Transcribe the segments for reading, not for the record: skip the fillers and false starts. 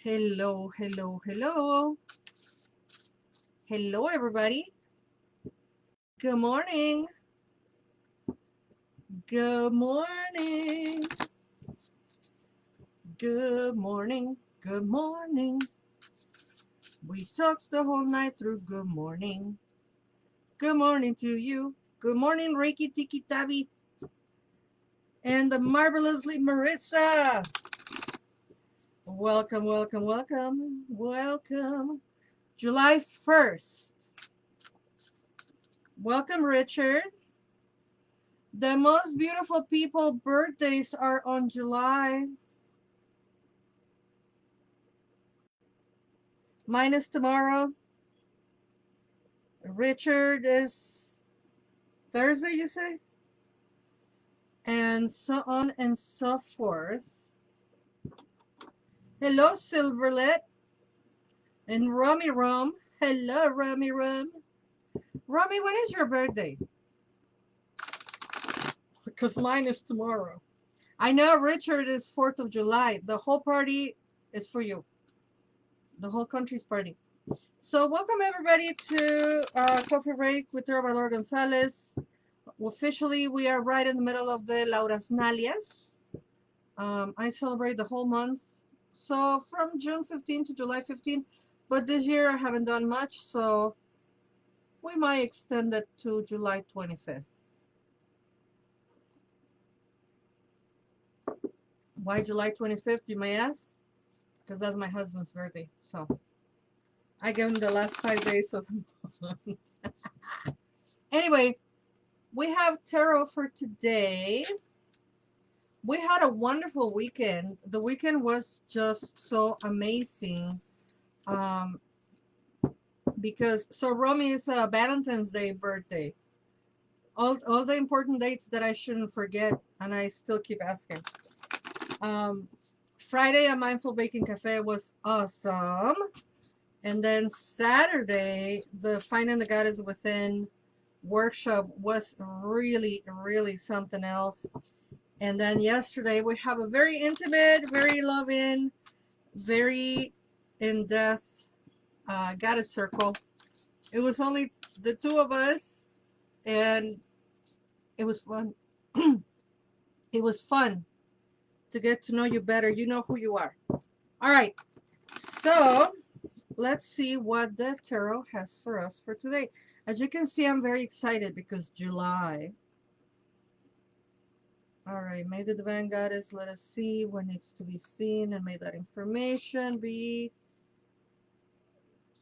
Hello, hello, hello. Hello, everybody. Good morning. Good morning. Good morning. Good morning. We talked the whole night through. Good morning. Good morning to you. Good morning, Reiki Tiki Tabi. And the marvelously Marissa. Welcome, welcome, welcome. Welcome. July 1st. Welcome, Richard. The most beautiful people birthdays are on July. Mine is tomorrow. Richard is Thursday, you say? And so on and so forth. Hello, Silverlet. And Rummy Rum. Hello, Rummy Rum. Rummy, when is your birthday? Because mine is tomorrow. I know Richard is 4th of July. The whole party is for you. The whole country's party. So welcome everybody to Coffee Break with Laura González. Officially, we are right in the middle of the Laura's Nalias. I celebrate the whole month. So from June 15 to July 15. But this year I haven't done much, so we might extend it to July 25th. Why July 25th, you may ask? Because that's my husband's birthday. So I give him the last 5 days of the month. Anyway, we have tarot for today. We had a wonderful weekend. The weekend was just so amazing. Because Romy is a Valentine's Day birthday. All the important dates that I shouldn't forget, and I still keep asking. Friday, a Mindful Baking Cafe was awesome. And then Saturday, the Finding the Goddess Within workshop was really, really something else. And then yesterday, we have a very intimate, very loving, very in-depth Goddess Circle. It was only the two of us, and it was fun. It was fun to get to know you better. You know who you are. All right. So let's see what the tarot has for us for today. As you can see, I'm very excited because July. All right. May the Divine Goddess let us see what needs to be seen, and may that information be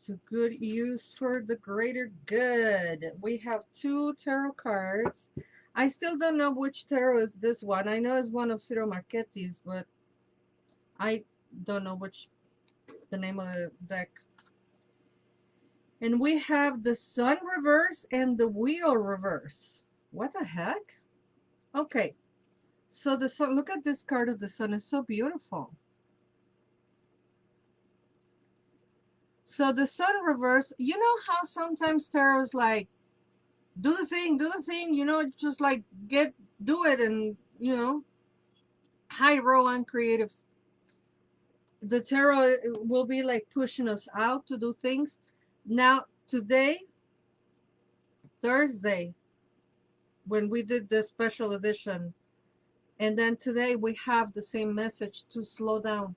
to good use for the greater good. We have 2 tarot cards. I still don't know which tarot is this one. I know it's one of Ciro Marchetti's, but I don't know which the name of the deck. And we have the Sun reverse and the Wheel reverse. What the heck? Okay. So the Sun, look at this card of the Sun. It's so beautiful. So the Sun reverse, you know how sometimes tarot is like, do the thing, you know, just like do it, and you know, high Rowan creatives. The tarot will be like pushing us out to do things. Now, today, Thursday, when we did the special edition, and then today we have the same message to slow down.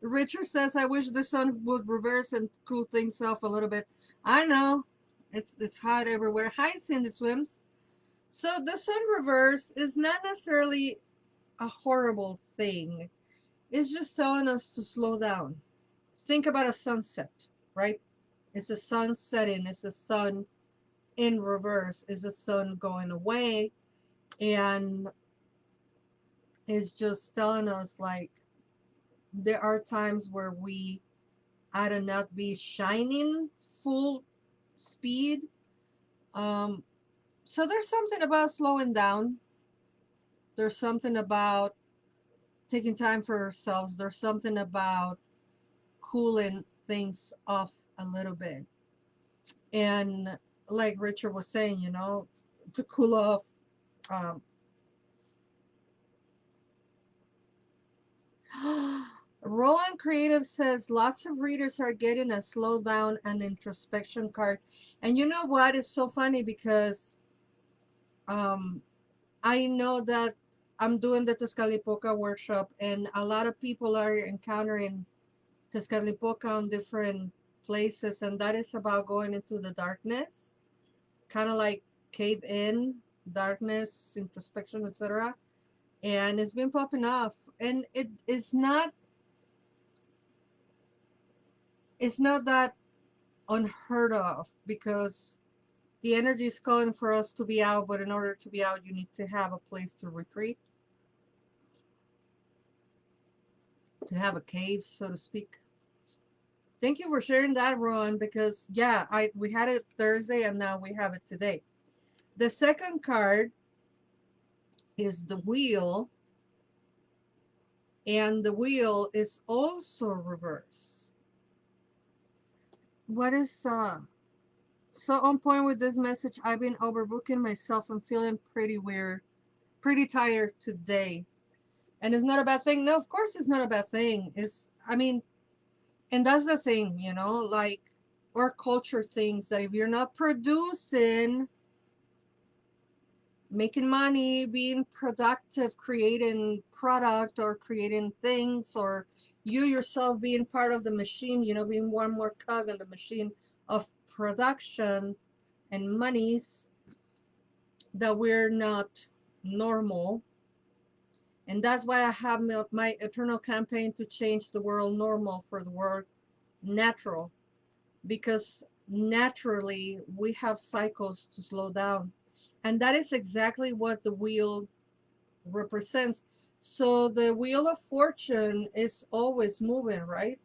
Richard says, I wish the sun would reverse and cool things off a little bit. I know. It's hot everywhere. Hi, Cindy Swims. So the sun reverse is not necessarily a horrible thing. It's just telling us to slow down. Think about a sunset, right? It's a sun setting. It's a sun in reverse. It's a sun going away. And it's just telling us, like, there are times where we ought to not be shining full speed. So there's something about slowing down. There's something about taking time for ourselves. There's something about cooling things off a little bit. And like Richard was saying, you know, to cool off, um, Rowan Creative says lots of readers are getting a slow down and introspection card. And you know what? It's so funny because um, I know that I'm doing the Tezcatlipoca workshop, and a lot of people are encountering Tezcatlipoca on different places, and that is about going into the darkness, kind of like cave in, darkness, introspection, etc. And it's been popping off, and it's not that unheard of because the energy is calling for us to be out, but in order to be out, you need to have a place to retreat, to have a cave, so to speak. Thank you for sharing that, Ron, because yeah, we had it Thursday and now we have it today. The second card is the wheel, and the wheel is also reverse. What is so on point with this message? I've been overbooking myself and feeling pretty weird, pretty tired today. And it's not a bad thing. No, of course it's not a bad thing. I mean, and that's the thing, like our culture thinks that if you're not producing, making money, being productive, creating product or creating things, or you yourself being part of the machine, being one more cog in the machine of production and monies, that we're not normal. And that's why I have my eternal campaign to change the world normal for the world natural, because naturally we have cycles to slow down. And that is exactly what the wheel represents. So the wheel of fortune is always moving, right?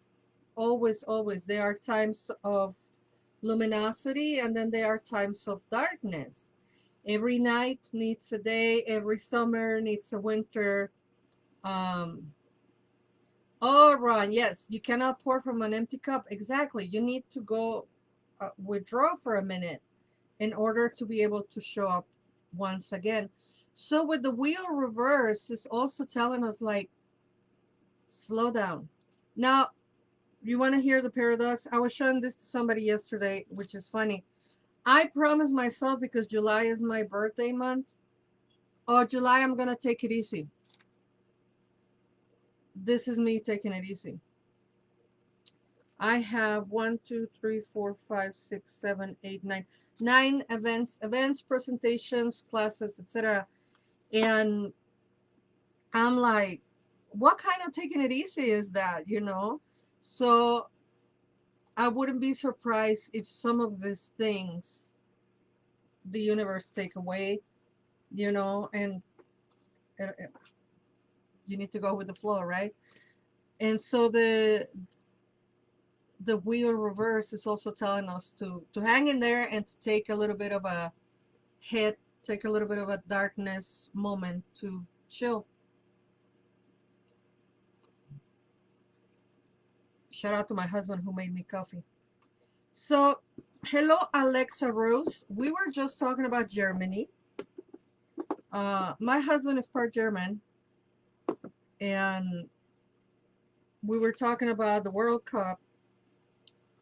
Always, always. There are times of luminosity and then there are times of darkness. Every night needs a day, every summer needs a winter. Um, oh, Ron, yes, you cannot pour from an empty cup. Exactly. You need to go withdraw for a minute in order to be able to show up once again. So with the wheel reverse, it's also telling us like, slow down. Now, you want to hear the paradox? I was showing this to somebody yesterday, which is funny. I promised myself, because July is my birthday month. Oh, July, I'm going to take it easy. This is me taking it easy. I have 1, 2, 3, 4, 5, 6, 7, 8, 9 events, presentations, classes, etc. And I'm like, what kind of taking it easy is that, So I wouldn't be surprised if some of these things the universe take away, and you need to go with the flow, right? And so the wheel reverse is also telling us to hang in there and to take a little bit of a hit, take a little bit of a darkness moment to chill. Shout out to my husband who made me coffee. So, hello, Alexa Rose. We were just talking about Germany. My husband is part German, and we were talking about the World Cup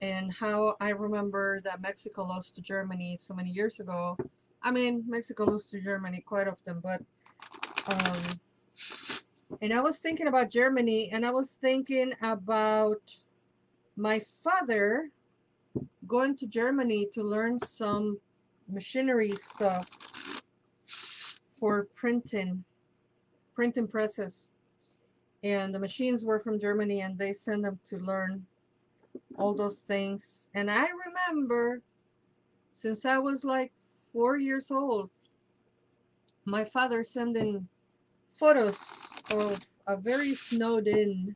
and how I remember that Mexico lost to Germany so many years ago. I mean, Mexico lost to Germany quite often, but um, and I was thinking about Germany, and I was thinking about my father going to Germany to learn some machinery stuff for printing presses. And the machines were from Germany, and they sent them to learn all those things. And I remember, since I was like 4 years old, my father sending photos of a very snowed in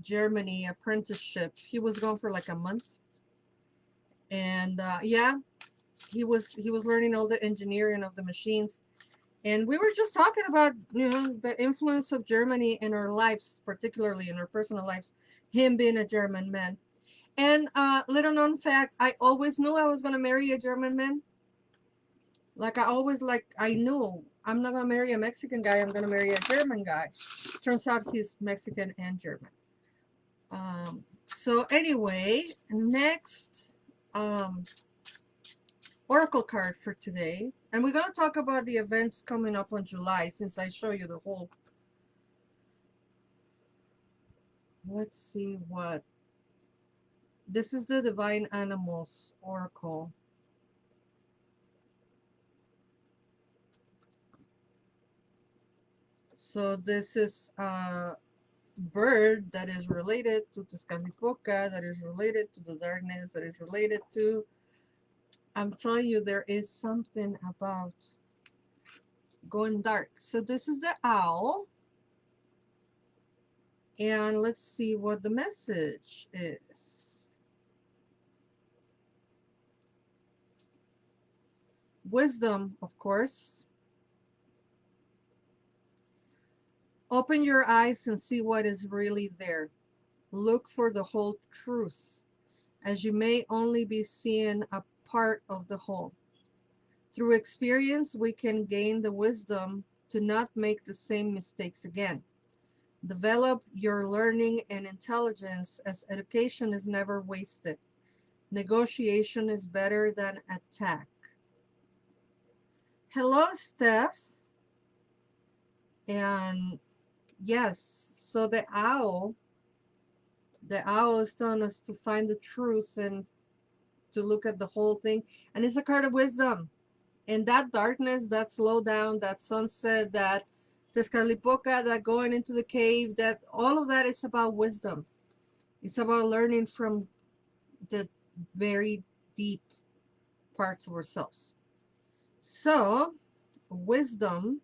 Germany apprenticeship. He was gone for like a month. And yeah, he was learning all the engineering of the machines. And we were just talking about, the influence of Germany in our lives, particularly in our personal lives, him being a German man. And little known fact, I always knew I was going to marry a German man. Like I knew. I'm not going to marry a Mexican guy. I'm going to marry a German guy. Turns out he's Mexican and German. So anyway, next oracle card for today. And we're going to talk about the events coming up on July since I show you the whole. Let's see what. This is the Divine Animals Oracle. So this is a bird that is related to Tezcatlicpoca, that is related to the darkness, that is related to, I'm telling you, there is something about going dark. So this is the owl. And let's see what the message is. Wisdom, of course. Open your eyes and see what is really there. Look for the whole truth, as you may only be seeing a part of the whole. Through experience, we can gain the wisdom to not make the same mistakes again. Develop your learning and intelligence, as education is never wasted. Negotiation is better than attack. Hello, Steph. And yes, so the owl is telling us to find the truth and to look at the whole thing. And it's a card of wisdom. And that darkness, that slowdown, that sunset, that Tezcatlipoca, that going into the cave, that all of that is about wisdom. It's about learning from the very deep parts of ourselves. So, wisdom,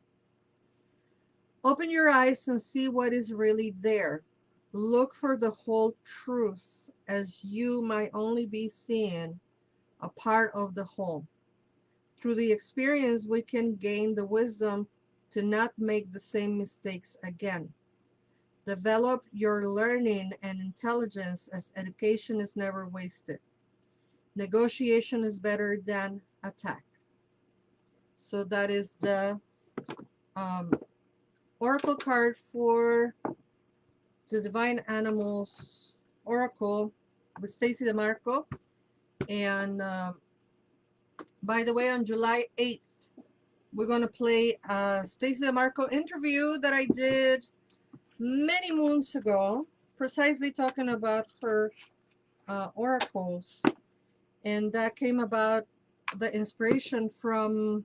open your eyes and see what is really there. Look for the whole truth, as you might only be seeing a part of the whole. Through the experience, we can gain the wisdom to not make the same mistakes again. Develop your learning and intelligence, as education is never wasted. Negotiation is better than attack. So that is the oracle card for the Divine Animals Oracle with Stacy DeMarco. And by the way, on July 8th, we're going to play a Stacy DeMarco interview that I did many moons ago, precisely talking about her oracles. And that came about the inspiration from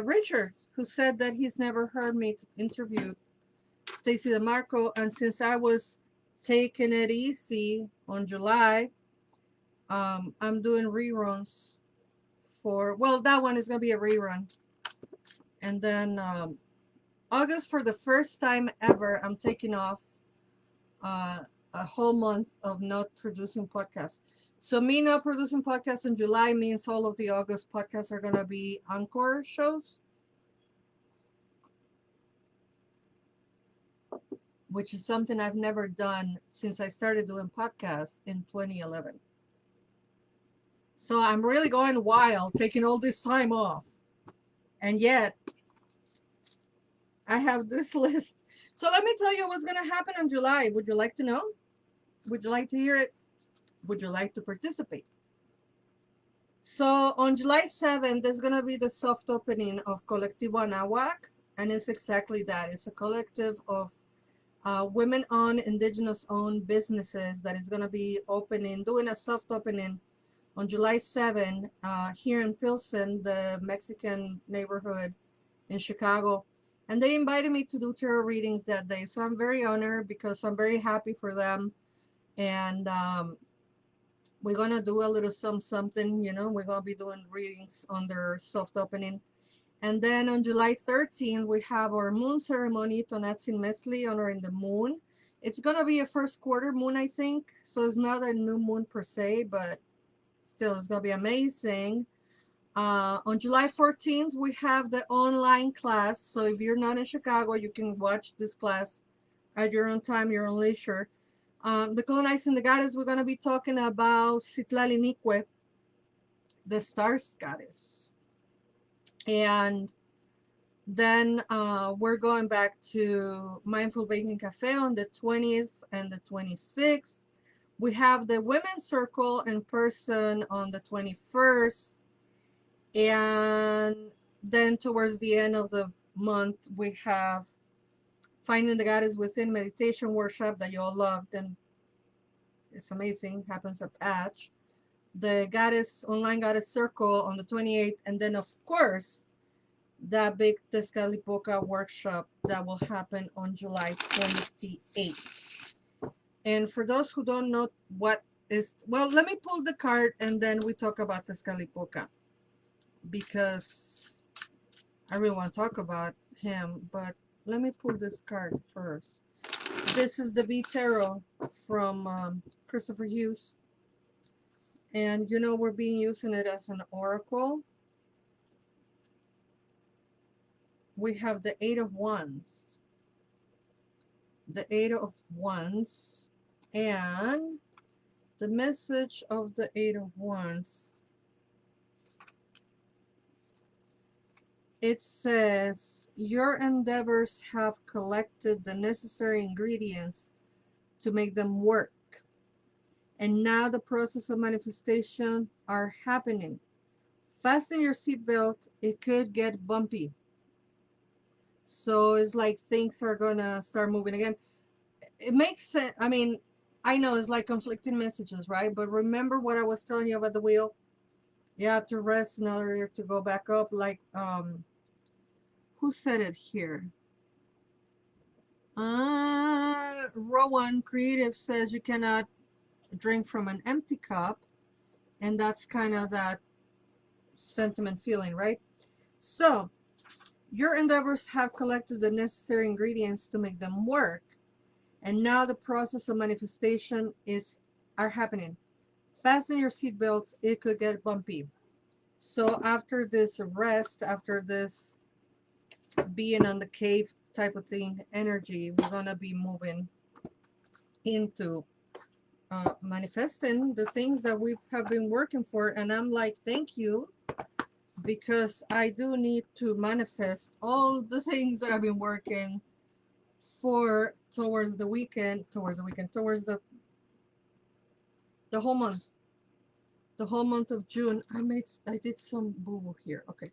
Richard, who said that he's never heard me interview Stacy DeMarco. And since I was taking it easy on July, I'm doing reruns for, well, that one is going to be a rerun. And then August, for the first time ever, I'm taking off a whole month of not producing podcasts. So me not producing podcasts in July means all of the August podcasts are going to be encore shows, which is something I've never done since I started doing podcasts in 2011. So I'm really going wild, taking all this time off. And yet, I have this list. So let me tell you what's going to happen in July. Would you like to know? Would you like to hear it? Would you like to participate? So on July 7th, there's going to be the soft opening of Colectivo Anahuac. And it's exactly that. It's a collective of women-owned, indigenous-owned businesses that is going to be opening, doing a soft opening on July 7 here in Pilsen, the Mexican neighborhood in Chicago. And they invited me to do tarot readings that day. So I'm very honored because I'm very happy for them. And we're going to do a little something, you know, we're going to be doing readings on their soft opening. And then on July 13th, we have our moon ceremony, Tonatsin Mestli, honoring the moon. It's going to be a first quarter moon, I think. So it's not a new moon per se, but still it's going to be amazing. On July 14th, we have the online class. So if you're not in Chicago, you can watch this class at your own time, your own leisure. Decolonizing the Goddess, we're going to be talking about Citlalinicue the Stars Goddess. And Then we're going back to Mindful Baking Cafe on the 20th and the 26th. We have the Women's Circle in person on the 21st. And then towards the end of the month, we have Finding the Goddess Within meditation workshop that you all loved, and it's amazing. Happens at Patch. The Goddess Online Goddess Circle on the 28th, and then of course that big Tezcatlipoca workshop that will happen on July 28th. And for those who don't know what is, well, let me pull the card and then we talk about Tezcatlipoca, because I really want to talk about him, but let me pull this card first. This is the B Tarot from Christopher Hughes. And you know, we're being using it as an oracle. We have the Eight of Wands. The Eight of Wands. And the message of the Eight of Wands. It says, your endeavors have collected the necessary ingredients to make them work. And now the process of manifestation are happening. Fasten your seatbelt, it could get bumpy. So it's like things are gonna start moving again. It makes sense. I mean, I know it's like conflicting messages, right? But remember what I was telling you about the wheel? You have to rest in order to go back up. Like, who said it here? Rowan Creative says you cannot drink from an empty cup. And that's kind of that sentiment feeling, right? So, your endeavors have collected the necessary ingredients to make them work. And now the process of manifestation are happening. Fasten your seatbelts, it could get bumpy. So after this rest, after this being on the cave type of thing, energy, we're gonna be moving into manifesting the things that we have been working for. And I'm like, thank you, because I do need to manifest all the things that I've been working for towards the whole month. The whole month of June. I did some boo-boo here. Okay.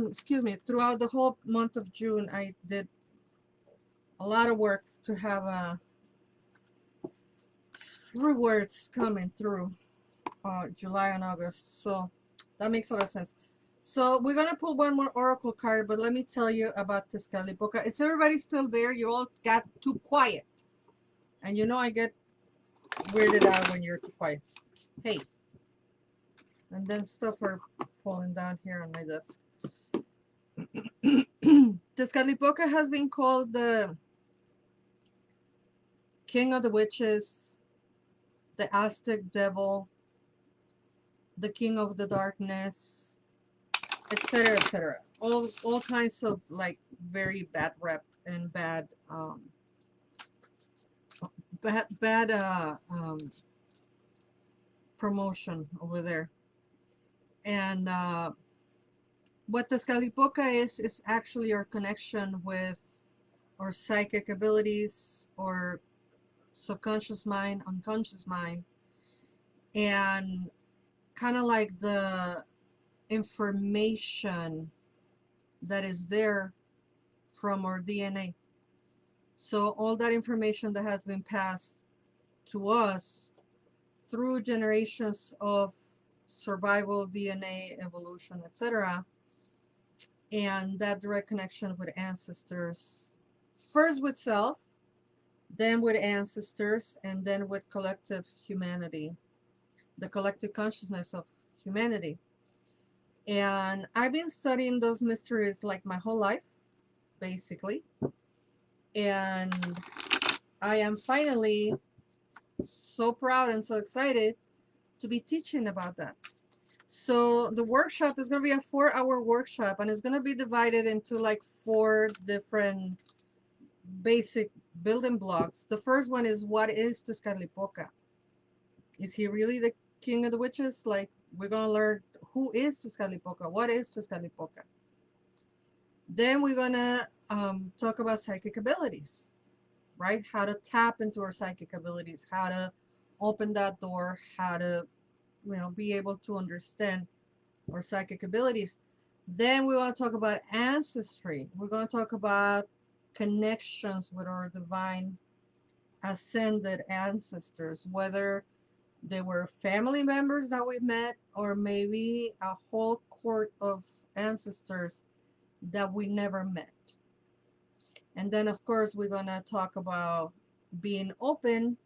Excuse me. Throughout the whole month of June, I did a lot of work to have rewards coming through July and August. So that makes a lot of sense. So we're gonna pull one more oracle card, but let me tell you about Tezcatlipoca. Is everybody still there? You all got too quiet, and you know I get weirded out when you're too quiet. Hey, and then stuff are falling down here on my desk. Tezcatlipoca has been called the king of the witches, the Aztec devil, the king of the darkness, etc., etc. All kinds of like very bad rep and bad promotion over there. And what Tezcatlipoca is actually our connection with our psychic abilities, or subconscious mind, unconscious mind, and kind of like the information that is there from our DNA. So all that information that has been passed to us through generations of survival, DNA, evolution, etc., and that direct connection with ancestors, first with self, then with ancestors, and then with collective humanity, the collective consciousness of humanity. And I've been studying those mysteries like my whole life, basically. And I am finally so proud and so excited to be teaching about that. So the workshop is going to be a 4-hour workshop, and it's going to be divided into like 4 different basic building blocks. The first one is, what is Tezcatlipoca? Is he really the king of the witches? Like, we're going to learn who is Tezcatlipoca, what is Tezcatlipoca. Then we're gonna talk about psychic abilities, right? How to tap into our psychic abilities, how to open that door, how to, be able to understand our psychic abilities. Then we want to talk about ancestry. We're going to talk about connections with our divine ascended ancestors, whether they were family members that we met or maybe a whole court of ancestors that we never met. And then, of course, we're going to talk about being open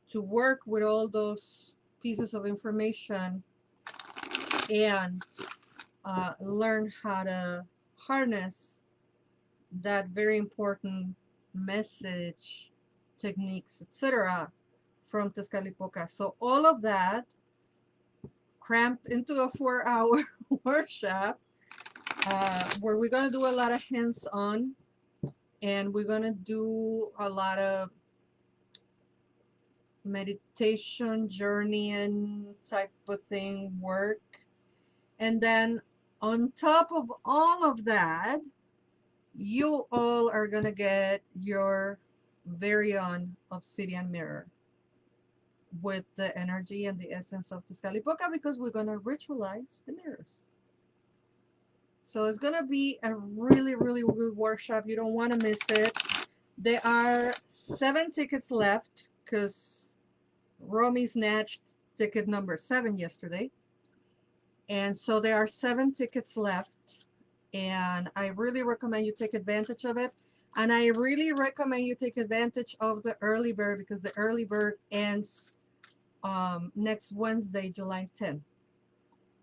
to work with all those pieces of information and learn how to harness that very important message, techniques, etc. from Tezcatlicpoca. So all of that cramped into a 4-hour workshop where we're going to do a lot of hands-on, and we're going to do a lot of meditation, journeying type of thing, work. And then on top of all of that, you all are going to get your very own obsidian mirror with the energy and the essence of Tezcatlipoca, because we're going to ritualize the mirrors. So it's going to be a really, really good workshop. You don't want to miss it. There are 7 tickets left because Romy snatched ticket number 7 yesterday. And so there are 7 tickets left. And I really recommend you take advantage of it. And I really recommend you take advantage of the early bird, because the early bird ends next Wednesday, July 10th.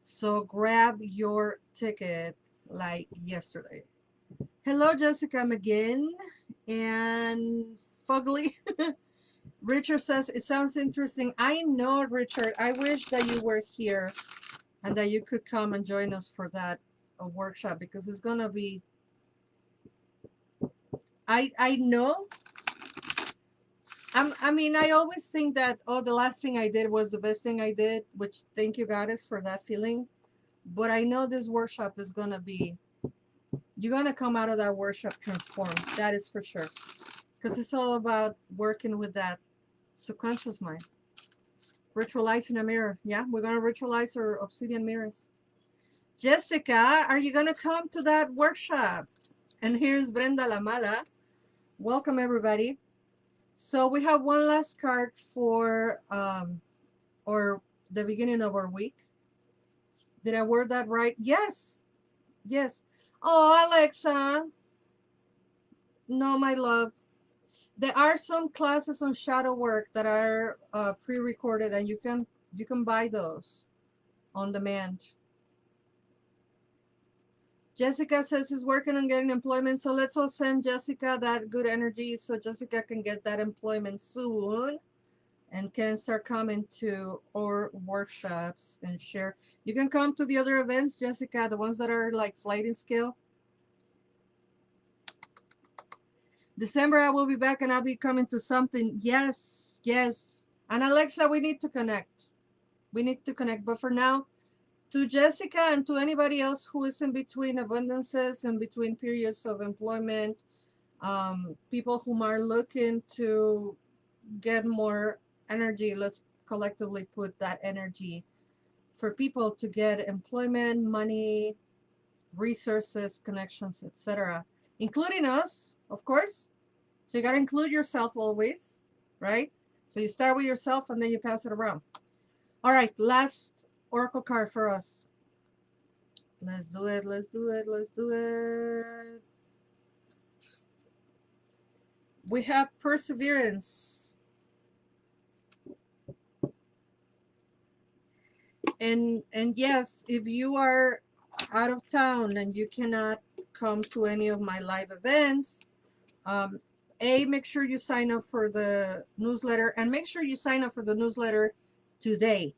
So grab your ticket like yesterday. Hello, Jessica McGinn and Fugly. Richard says, it sounds interesting. I know, Richard. I wish that you were here and that you could come and join us for that workshop, because it's going to be, I know. I mean, I always think that, oh, the last thing I did was the best thing I did, which thank you, Goddess, for that feeling. But I know this workshop is going to be, you're going to come out of that workshop transformed. That is for sure. Because it's all about working with that subconscious mind. Ritualizing a mirror. Yeah, we're going to ritualize our obsidian mirrors. Jessica, are you going to come to that workshop? And here's Brenda La Mala. Welcome, everybody. So we have one last card for or the beginning of our week. Did I word that right? Yes. Yes. Oh, Alexa. No, my love. There are some classes on shadow work that are pre-recorded, and you can buy those on demand. Jessica says he's working on getting employment, so let's all send Jessica that good energy so Jessica can get that employment soon and can start coming to our workshops and share. You can come to the other events, Jessica, the ones that are like sliding scale. December, I will be back and I'll be coming to something. Yes, yes. And Alexa, we need to connect. We need to connect. But for now, to Jessica and to anybody else who is in between abundances and between periods of employment, people who are looking to get more energy, let's collectively put that energy for people to get employment, money, resources, connections, etc., including us, of course. So you got to include yourself always, right? So you start with yourself and then you pass it around. All right, last oracle card for us. Let's do it, let's do it, let's do it. We have perseverance. And yes, if you are out of town and you cannot come to any of my live events, make sure you sign up for the newsletter, and make sure you sign up for the newsletter today,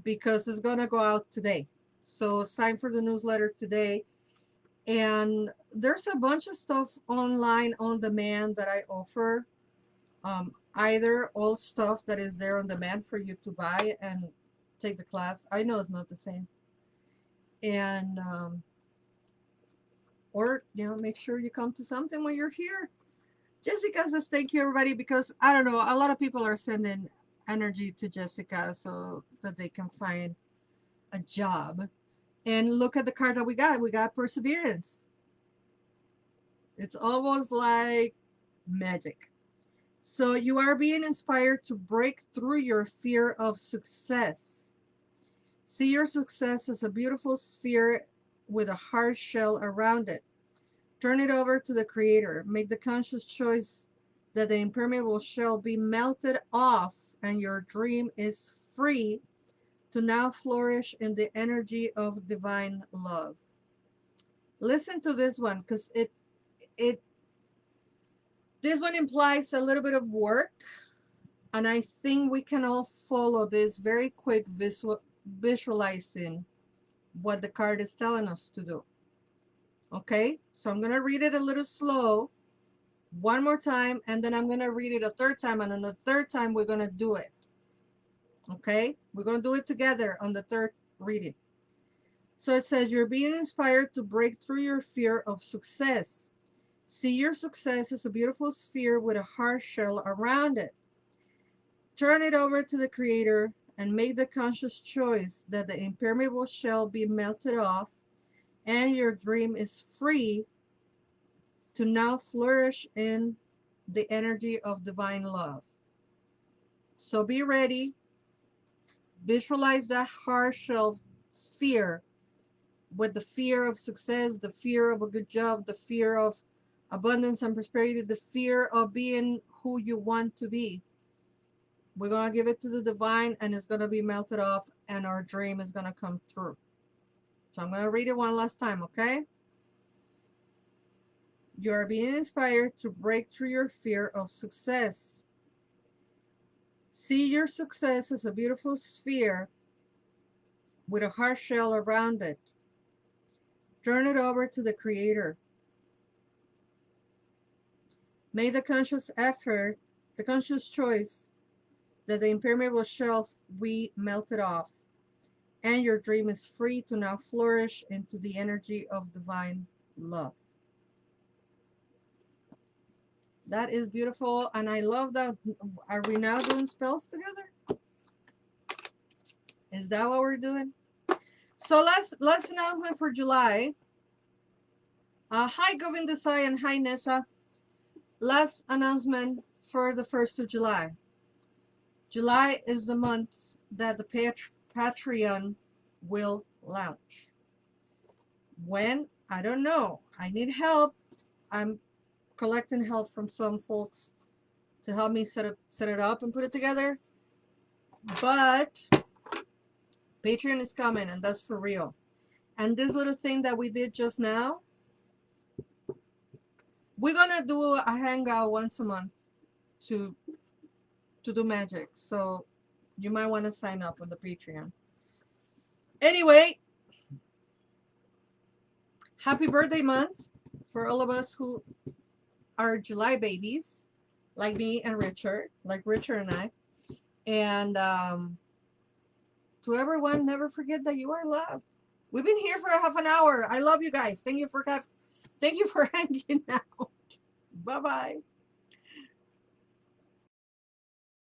because it's going to go out today. So sign for the newsletter today. And there's a bunch of stuff online on demand that I offer. Either all stuff that is there on demand for you to buy and take the class. I know it's not the same. And Or, make sure you come to something when you're here. Jessica says, thank you, everybody, because I don't know, a lot of people are sending energy to Jessica so that they can find a job. And look at the card that we got. We got perseverance. It's almost like magic. So you are being inspired to break through your fear of success. See your success as a beautiful sphere with a hard shell around it. Turn it over to the Creator. Make the conscious choice that the impermeable shell be melted off and your dream is free to now flourish in the energy of divine love. Listen to this one, because this one implies a little bit of work, and I think we can all follow this very quick visualizing what the card is telling us to do. Okay, so I'm going to read it a little slow one more time, and then I'm going to read it a third time, and on the third time we're going to do it. Okay, we're going to do it together on the third reading. So it says, you're being inspired to break through your fear of success. See your success as a beautiful sphere with a hard shell around it. Turn it over to the Creator and make the conscious choice that the impermeable shell be melted off and your dream is free to now flourish in the energy of divine love. So be ready. Visualize that hard shell sphere with the fear of success, the fear of a good job, the fear of abundance and prosperity, the fear of being who you want to be. We're going to give it to the divine, and it's going to be melted off, and our dream is going to come through. So I'm going to read it one last time, okay? You are being inspired to break through your fear of success. See your success as a beautiful sphere with a hard shell around it. Turn it over to the Creator. Make the conscious effort, the conscious choice that the impermeable shell be melted off, and your dream is free to now flourish into the energy of divine love. That is beautiful, and I love that. Are we now doing spells together? Is that what we're doing? So last announcement for July. Hi Govindasai and hi Nessa. Last announcement for the 1st of July. July is the month that the Patreon will launch. When? I don't know. I need help. I'm collecting help from some folks to help me set it up and put it together. But Patreon is coming, and that's for real. And this little thing that we did just now, we're gonna do a hangout once a month to do magic. So you might want to sign up on the Patreon. Anyway, happy birthday month for all of us who are July babies, like me and Richard, like Richard and I. And to everyone, never forget that you are loved. We've been here for half an hour. I love you guys. Thank you for hanging out. Bye bye.